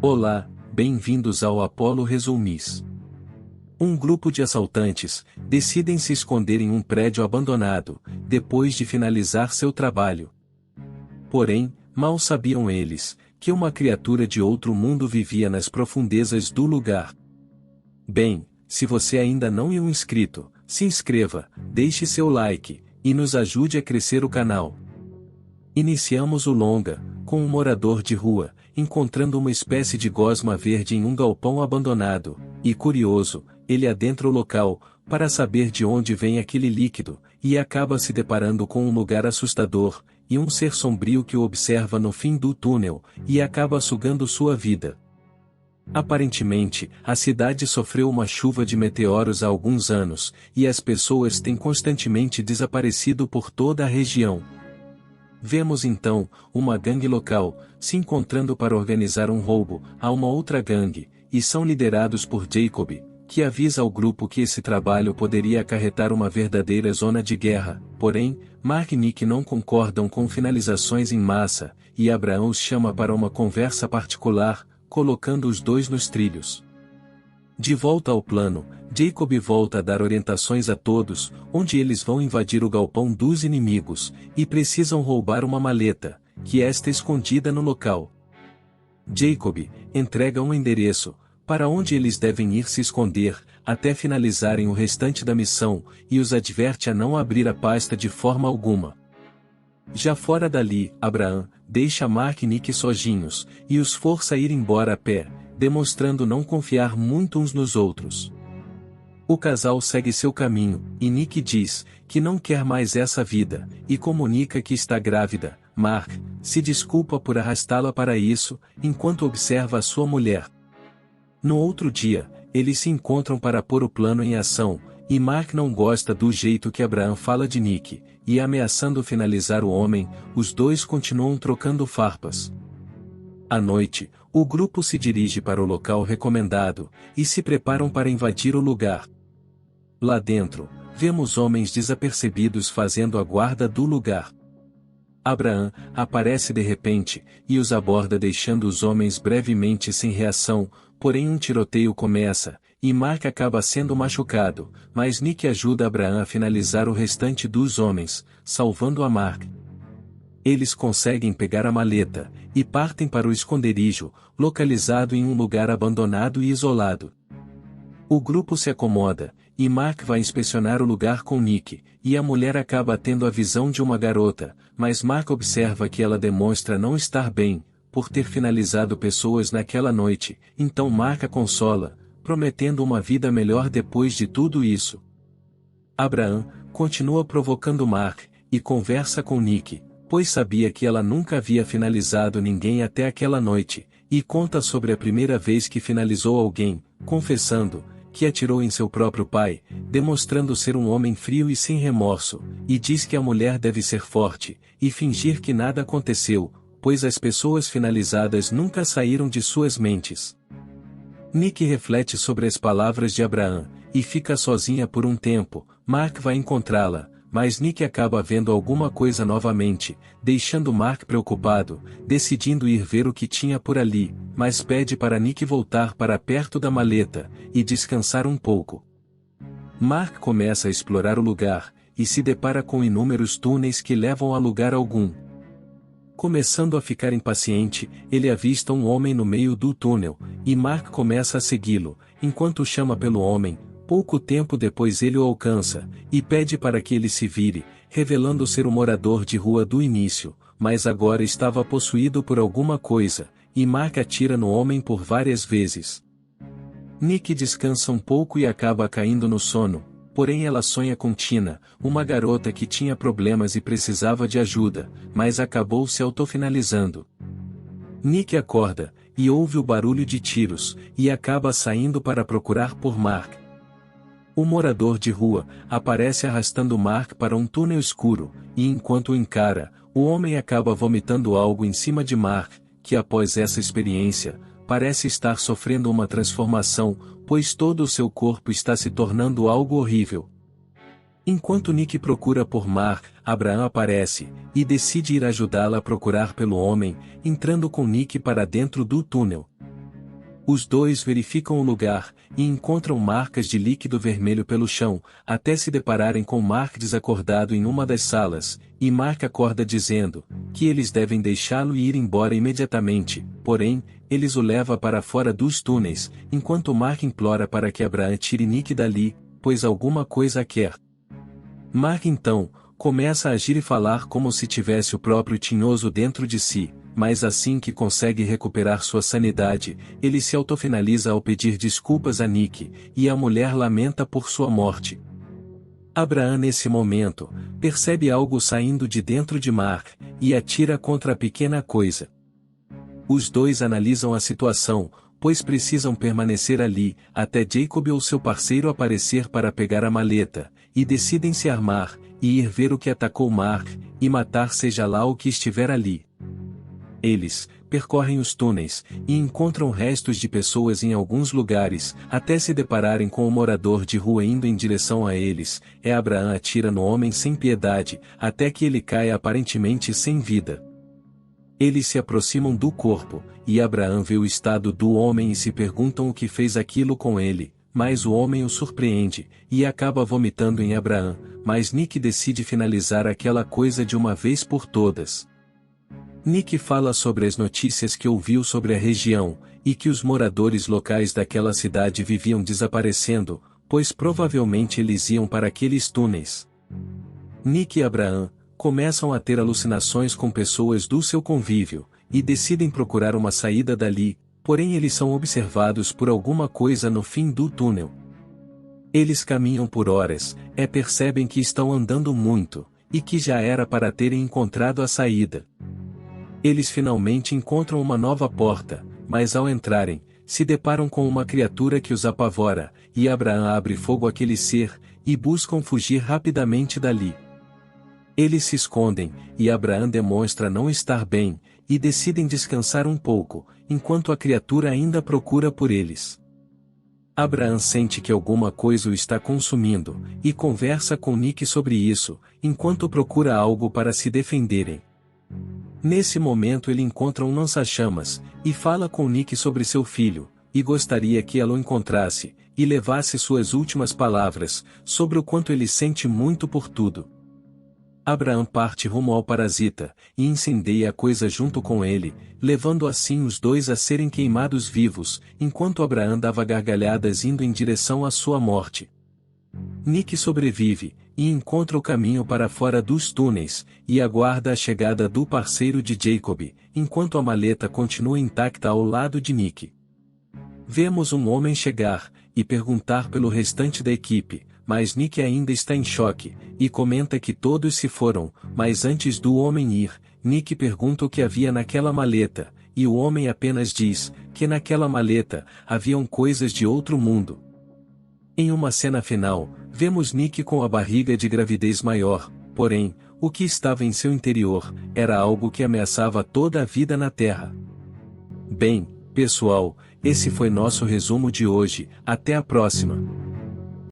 Olá, bem-vindos ao Apollo Resumis. Um grupo de assaltantes decidem se esconder em um prédio abandonado, depois de finalizar seu trabalho. Porém, mal sabiam eles, que uma criatura de outro mundo vivia nas profundezas do lugar. Bem, se você ainda não é um inscrito, se inscreva, deixe seu like, e nos ajude a crescer o canal. Iniciamos o longa, com um morador de rua, encontrando uma espécie de gosma verde em um galpão abandonado, e curioso, ele adentra o local, para saber de onde vem aquele líquido, e acaba se deparando com um lugar assustador, e um ser sombrio que o observa no fim do túnel, e acaba sugando sua vida. Aparentemente, a cidade sofreu uma chuva de meteoros há alguns anos, e as pessoas têm constantemente desaparecido por toda a região. Vemos então, uma gangue local, se encontrando para organizar um roubo a uma outra gangue, e são liderados por Jacob, que avisa ao grupo que esse trabalho poderia acarretar uma verdadeira zona de guerra. Porém, Mark e Nick não concordam com finalizações em massa, e Abraão os chama para uma conversa particular, colocando os dois nos trilhos. De volta ao plano, Jacob volta a dar orientações a todos, onde eles vão invadir o galpão dos inimigos, e precisam roubar uma maleta, que está escondida no local. Jacob entrega um endereço, para onde eles devem ir se esconder, até finalizarem o restante da missão, e os adverte a não abrir a pasta de forma alguma. Já fora dali, Abraão deixa Mark e Nick sozinhos, e os força a ir embora a pé, demonstrando não confiar muito uns nos outros. O casal segue seu caminho, e Nick diz que não quer mais essa vida, e comunica que está grávida. Mark se desculpa por arrastá-la para isso, enquanto observa a sua mulher. No outro dia, eles se encontram para pôr o plano em ação, e Mark não gosta do jeito que Abraão fala de Nick, e ameaçando finalizar o homem, os dois continuam trocando farpas. À noite, o grupo se dirige para o local recomendado, e se preparam para invadir o lugar. Lá dentro, vemos homens desapercebidos fazendo a guarda do lugar. Abraão aparece de repente, e os aborda deixando os homens brevemente sem reação, porém um tiroteio começa, e Mark acaba sendo machucado, mas Nick ajuda Abraão a finalizar o restante dos homens, salvando a Mark. Eles conseguem pegar a maleta, e partem para o esconderijo, localizado em um lugar abandonado e isolado. O grupo se acomoda, e Mark vai inspecionar o lugar com Nick, e a mulher acaba tendo a visão de uma garota, mas Mark observa que ela demonstra não estar bem, por ter finalizado pessoas naquela noite, então Mark a consola, prometendo uma vida melhor depois de tudo isso. Abraão continua provocando Mark, e conversa com Nick, pois sabia que ela nunca havia finalizado ninguém até aquela noite, e conta sobre a primeira vez que finalizou alguém, confessando que atirou em seu próprio pai, demonstrando ser um homem frio e sem remorso, e diz que a mulher deve ser forte, e fingir que nada aconteceu, pois as pessoas finalizadas nunca saíram de suas mentes. Nick reflete sobre as palavras de Abraão, e fica sozinha por um tempo. Mark vai encontrá-la, mas Nick acaba vendo alguma coisa novamente, deixando Mark preocupado, decidindo ir ver o que tinha por ali, mas pede para Nick voltar para perto da maleta, e descansar um pouco. Mark começa a explorar o lugar, e se depara com inúmeros túneis que levam a lugar algum. Começando a ficar impaciente, ele avista um homem no meio do túnel, e Mark começa a segui-lo, enquanto chama pelo homem. Pouco tempo depois ele o alcança, e pede para que ele se vire, revelando ser o morador de rua do início, mas agora estava possuído por alguma coisa, e Mark atira no homem por várias vezes. Nick descansa um pouco e acaba caindo no sono, porém ela sonha com Tina, uma garota que tinha problemas e precisava de ajuda, mas acabou se autofinalizando. Nick acorda, e ouve o barulho de tiros, e acaba saindo para procurar por Mark. O morador de rua aparece arrastando Mark para um túnel escuro, e enquanto o encara, o homem acaba vomitando algo em cima de Mark, que após essa experiência, parece estar sofrendo uma transformação, pois todo o seu corpo está se tornando algo horrível. Enquanto Nick procura por Mark, Abraão aparece, e decide ir ajudá-la a procurar pelo homem, entrando com Nick para dentro do túnel. Os dois verificam o lugar, e encontram marcas de líquido vermelho pelo chão, até se depararem com Mark desacordado em uma das salas, e Mark acorda dizendo que eles devem deixá-lo e ir embora imediatamente, porém, eles o levam para fora dos túneis, enquanto Mark implora para que Abraham tire Nick dali, pois alguma coisa quer. Mark então começa a agir e falar como se tivesse o próprio tinhoso dentro de si, mas assim que consegue recuperar sua sanidade, ele se autofinaliza ao pedir desculpas a Nick, e a mulher lamenta por sua morte. Abraham nesse momento, percebe algo saindo de dentro de Mark, e atira contra a pequena coisa. Os dois analisam a situação, pois precisam permanecer ali, até Jacob ou seu parceiro aparecer para pegar a maleta, e decidem se armar, e ir ver o que atacou Mark, e matar seja lá o que estiver ali. Eles percorrem os túneis, e encontram restos de pessoas em alguns lugares, até se depararem com o morador de rua indo em direção a eles. Abraham atira no homem sem piedade, até que ele caia aparentemente sem vida. Eles se aproximam do corpo, e Abraham vê o estado do homem e se perguntam o que fez aquilo com ele, mas o homem o surpreende, e acaba vomitando em Abraham, mas Nick decide finalizar aquela coisa de uma vez por todas. Nick fala sobre as notícias que ouviu sobre a região, e que os moradores locais daquela cidade viviam desaparecendo, pois provavelmente eles iam para aqueles túneis. Nick e Abraham começam a ter alucinações com pessoas do seu convívio, e decidem procurar uma saída dali, porém eles são observados por alguma coisa no fim do túnel. Eles caminham por horas, percebem que estão andando muito, e que já era para terem encontrado a saída. Eles finalmente encontram uma nova porta, mas ao entrarem, se deparam com uma criatura que os apavora, e Abraham abre fogo àquele ser, e buscam fugir rapidamente dali. Eles se escondem, e Abraham demonstra não estar bem, e decidem descansar um pouco, enquanto a criatura ainda procura por eles. Abraham sente que alguma coisa o está consumindo, e conversa com Nick sobre isso, enquanto procura algo para se defenderem. Nesse momento ele encontra um lança-chamas, e fala com Nick sobre seu filho, e gostaria que ela o encontrasse, e levasse suas últimas palavras, sobre o quanto ele sente muito por tudo. Abraham parte rumo ao parasita, e incendeia a coisa junto com ele, levando assim os dois a serem queimados vivos, enquanto Abraham dava gargalhadas indo em direção à sua morte. Nick sobrevive, e encontra o caminho para fora dos túneis, e aguarda a chegada do parceiro de Jacob, enquanto a maleta continua intacta ao lado de Nick. Vemos um homem chegar, e perguntar pelo restante da equipe, mas Nick ainda está em choque, e comenta que todos se foram, mas antes do homem ir, Nick pergunta o que havia naquela maleta, e o homem apenas diz que naquela maleta haviam coisas de outro mundo. Em uma cena final, vemos Nick com a barriga de gravidez maior, porém, o que estava em seu interior era algo que ameaçava toda a vida na Terra. Bem, pessoal, esse foi nosso resumo de hoje, até a próxima.